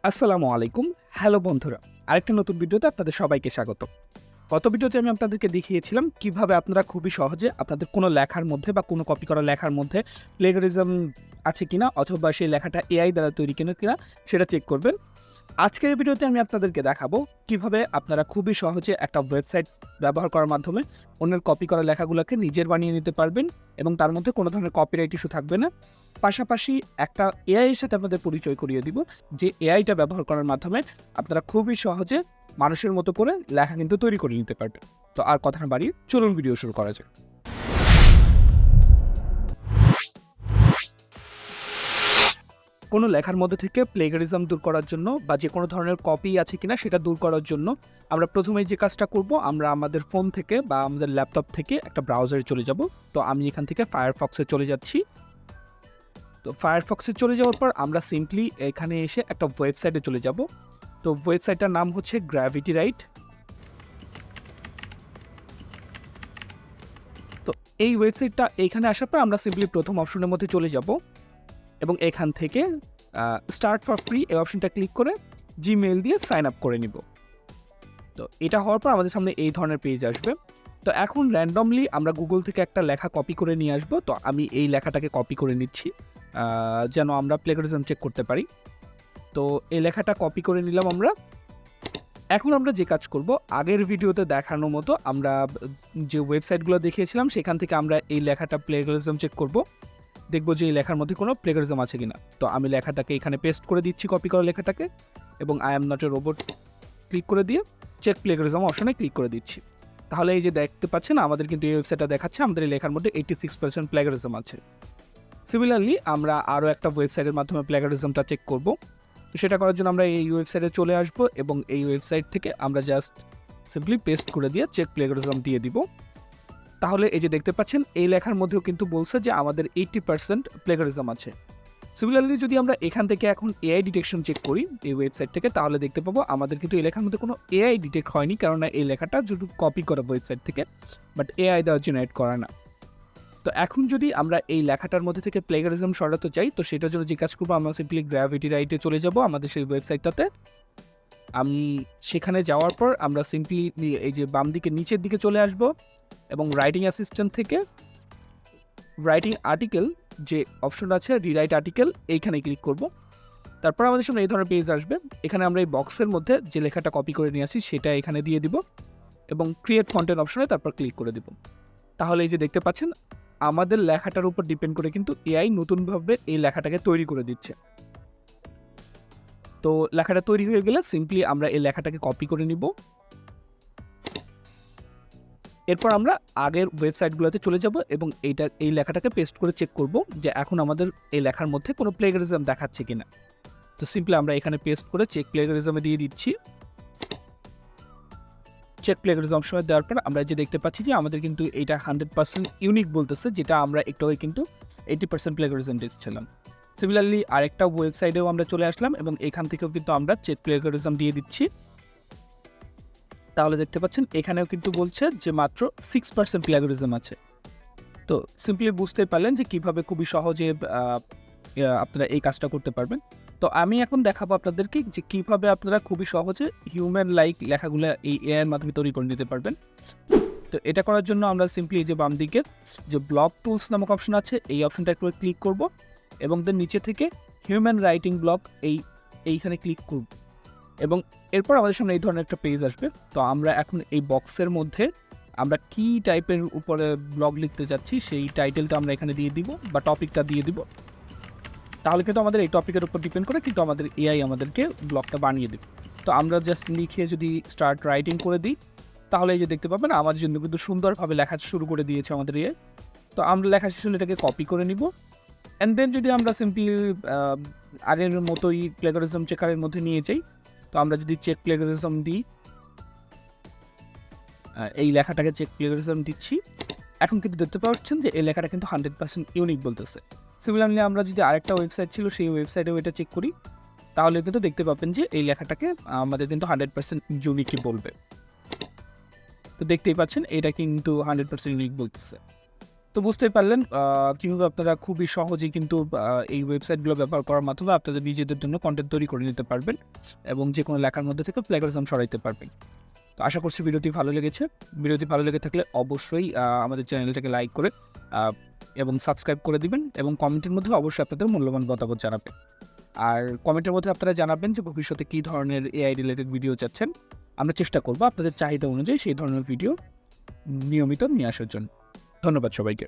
আসসালামু আলাইকুম। হ্যালো বন্ধুরা, আরেকটা নতুন ভিডিওতে আপনাদের সবাইকে স্বাগত। গত ভিডিওতে আমি আপনাদেরকে দেখিয়েছিলাম কিভাবে আপনারা খুবই সহজে আপনাদের কোনো লেখার মধ্যে বা কোনো কপি করা লেখার মধ্যে প্লেগারিজম আছে কিনা অথবা সেই লেখাটা এআই দ্বারা তৈরি কিনা সেটা চেক করবেন। আজকের এই ভিডিওতে আমি আপনাদেরকে দেখাবো কিভাবে আপনারা খুবই সহজে একটা ওয়েবসাইট ব্যবহার করার মাধ্যমে অন্যের কপি করা লেখাগুলোকে নিজের বানিয়ে নিতে পারবেন এবং তার মধ্যে কোনো ধরনের কপিরাইট ইস্যু থাকবে না। পাশাপাশি একটা এআই এর সাথে আপনাদের পরিচয় করিয়ে দিব, যে এআইটা ব্যবহার করার মাধ্যমে আপনারা খুবই সহজে মানুষের মতো করে লেখা কিন্তু তৈরি করে নিতে পারবেন। তো আর কথা না বাড়িয়ে চলুন ভিডিও শুরু করা যাক। কোনো লেখার মধ্যে থেকে প্লেগারিজম দূর করার জন্য বা যে কোনো ধরনের কপি আছে কিনা সেটা দূর করার জন্য আমরা প্রথমেই যে কাজটা করব, আমরা আমাদের ফোন থেকে বা আমাদের ল্যাপটপ থেকে একটা ব্রাউজারে চলে যাব। তো আমি এখান থেকে ফায়ারফক্সে চলে যাচ্ছি। তো ফায়ারফক্সে চলে যাওয়ার পর আমরা সিম্পলি এখানে এসে একটা ওয়েবসাইটে চলে যাব। তো ওয়েবসাইটটার নাম হচ্ছে গ্র্যাভিটি রাইট। তো এই ওয়েবসাইটটা এইখানে আসার পর আমরা সিম্পলি প্রথম অপশনের মধ্যে চলে যাব এবং এখান থেকে স্টার্ট ফর ফ্রি এই অপশনটা ক্লিক করে জিমেইল দিয়ে সাইন আপ করে নিব। তো এটা হওয়ার পর আমাদের সামনে এই ধরনের পেজ আসবে। তো এখন র্যান্ডমলি আমরা গুগল থেকে একটা লেখা কপি করে নিয়ে আসবো। তো আমি এই লেখাটাকে কপি করে নিচ্ছি যেন আমরা প্লেগারিজম চেক করতে পারি। তো এই লেখাটা কপি করে নিলাম আমরা। এখন আমরা যে কাজ করব, আগের ভিডিওতে দেখানোর মতো আমরা যে ওয়েবসাইটগুলো দেখিয়েছিলাম সেখান থেকে আমরা এই লেখাটা প্লেগারিজম চেক করব, দেখব যে এই লেখার মধ্যে কোনো প্লেগারিজম আছে কিনা। তো আমি লেখাটাকে এখানে পেস্ট করে দিচ্ছি, কপি করা লেখাটাকে, এবং I am not a robot click করে দিয়ে চেক প্লেগারিজম অপশনে ক্লিক করে দিচ্ছি। তাহলে এই যে দেখতে পাচ্ছেন আমাদের কিন্তু এই ওয়েবসাইটটা দেখাচ্ছে আমাদের এই লেখার মধ্যে 86% প্লেগারিজম আছে। সিমিলারলি আমরা আরও একটা ওয়েবসাইটের মাধ্যমে প্লেগারিজমটা চেক করব। সেটা করার জন্য আমরা এই ওয়েবসাইটে চলে আসব এবং এই ওয়েবসাইট থেকে আমরা জাস্ট সিম্পলি পেস্ট করে দিয়ে চেক প্লেগারিজম দিয়ে দিব। তাহলে এই যে দেখতে পাচ্ছেন এই লেখার মধ্যেও কিন্তু বলছে যে আমাদের 80% প্লেগারিজম আছে। সিমিলারলি যদি আমরা এখান থেকে এখন এআই ডিটেকশন চেক করি এই ওয়েবসাইট থেকে, তাহলে দেখতে পাবো আমাদের কিন্তু এই লেখার মধ্যে কোনো এআই ডিটেক্ট হয়নি, কারণ এই লেখাটা শুধু কপি করা ওয়েবসাইট থেকে, বাট এআই দ্বারা জেনারেট করা না। তো এখন যদি আমরা এই লেখাটার মধ্যে থেকে প্লেগারিজম সরাতে চাই, তো সেটার জন্য যে কাজ করবো, আমরা সিম্পলি গ্র্যাভিটি রাইটে চলে যাব আমাদের সেই ওয়েবসাইটটাতে। আমি সেখানে যাওয়ার পর আমরা সিম্পলি এই যে বাম দিকে নিচের দিকে চলে আসব এবং রাইটিং অ্যাসিস্ট্যান্ট থেকে রাইটিং আর্টিকেল যে অপশন আছে রিরাইট আর্টিকেল, এইখানে ক্লিক করব। তারপর আমাদের সামনে এই ধরনের পেজ আসবে। এখানে আমরা এই বক্সের মধ্যে যে লেখাটা কপি করে নিয়ে আসি সেটা এখানে দিয়ে দিব এবং ক্রিয়েট কন্টেন্ট অপশনে তারপর ক্লিক করে দিব। তাহলে এই যে দেখতে পাচ্ছেন আমাদের লেখাটার উপর ডিপেন্ড করে কিন্তু এআই নতুনভাবে এই লেখাটাকে তৈরি করে দিচ্ছে। তো লেখাটা তৈরি হয়ে গেলে সিম্পলি আমরা এই লেখাটাকে কপি করে নিব। এরপর আমরা আগের ওয়েবসাইটগুলোতে চলে যাব এবং এই লেখাটাকে পেস্ট করে চেক করব যে এখন আমাদের এই লেখার মধ্যে কোনো প্লেগারিজম দেখাচ্ছে কিনা। তো সিম্পলি আমরা এখানে পেস্ট করে চেক প্লেগারিজমে দিয়ে দিচ্ছি। চেক প্লেগারিজম অপশনে দেওয়ার পর আমরা যে দেখতে পাচ্ছি যে আমাদের কিন্তু এইটা 100% ইউনিক বলতেছে, যেটা আমরা একটু আগে কিন্তু 80% প্লেগারিজম দিচ্ছিলাম। সিমিলারলি আরেকটা ওয়েবসাইটেও আমরা চলে আসলাম এবং এখান থেকেও কিন্তু আমরা চেক প্লেগারিজম দিয়ে দিচ্ছি। তাহলে দেখতে পাচ্ছেন এখানেও কিন্তু বলছে যে মাত্র 6% প্লেগারিজম আছে। তো সিম্পলি বুঝতে পারলেন যে কীভাবে খুবই সহজে আপনারা এই কাজটা করতে পারবেন। তো আমি এখন দেখাবো আপনাদেরকে যে কীভাবে আপনারা খুবই সহজে হিউম্যান লাইক লেখাগুলো এই এআইয়ের মাধ্যমে তৈরি করে নিতে পারবেন। তো এটা করার জন্য আমরা সিম্পলি এই যে বাম দিকে যে ব্লক টুলস নামক অপশন আছে এই অপশনটা একটু ক্লিক করব এবং দেন নিচে থেকে হিউম্যান রাইটিং ব্লক এইখানে ক্লিক করব এবং এরপর আমাদের সামনে এই ধরনের একটা পেজ আসবে। তো আমরা এখন এই বক্সের মধ্যে আমরা কি টাইপের উপরে ব্লগ লিখতে যাচ্ছি সেই টাইটেলটা আমরা এখানে দিয়ে দিব বা টপিকটা দিয়ে দিব। তাহলে কিন্তু আমাদের এই টপিকের উপর ডিপেন্ড করে কিন্তু আমাদের এআই আমাদেরকে ব্লগটা বানিয়ে দেবে। তো আমরা জাস্ট লিখে যদি স্টার্ট রাইটিং করে দিই, তাহলে এই যে দেখতে পাবেন আমাদের জন্য কিন্তু সুন্দরভাবে লেখা শুরু করে দিয়েছে আমাদের এআই। তো আমরা লেখা শেষ হলে এটাকে কপি করে নিব অ্যান্ড দেন যদি আমরা সিম্পলি আগের মতোই প্লেগারিজম চেকারের মধ্যে নিয়ে যাই, তো আমরা যদি চেক প্লেগারিজম দিই, এই লেখাটাকে চেক প্লেগারিজম দিচ্ছি, এখন কিন্তু দেখতে পাচ্ছেন যে এই লেখাটা কিন্তু 100% ইউনিক বলতেছে। সিমিলারলি আমরা যদি আরেকটা ওয়েবসাইট ছিল সেই ওয়েবসাইটেও এটা চেক করি, তাহলে কিন্তু দেখতে পাবেন যে এই লেখাটাকে আমাদের কিন্তু 100% ইউনিকই বলবে। তো দেখতেই পাচ্ছেন এটা কিন্তু 100% ইউনিক বলতেছে। তো বুঝতেই পারলেন কীভাবে আপনারা খুবই সহজেই কিন্তু এই ওয়েবসাইটগুলো ব্যবহার করার মাধ্যমে আপনাদের নিজেদের জন্য কন্টেন্ট তৈরি করে নিতে পারবেন এবং যে কোনো লেখার মধ্যে থেকে প্ল্যাগারিজম সরাইতে পারবেন। তো আশা করছি ভিডিওটি ভালো লেগেছে। ভিডিওটি ভালো লেগে থাকলে অবশ্যই আমাদের চ্যানেলটাকে লাইক করে এবং সাবস্ক্রাইব করে দিবেন এবং কমেন্টের মধ্যে অবশ্যই আপনাদের মূল্যবান মতামত জানাবেন। আর কমেন্টের মধ্যে আপনারা জানাবেন যে ভবিষ্যতে কী ধরনের এআই রিলেটেড ভিডিও চাচ্ছেন। আমরা চেষ্টা করব আপনাদের চাহিদা অনুযায়ী সেই ধরনের ভিডিও নিয়মিত নিয়ে আসার জন্য। ধন্যবাদ সবাইকে।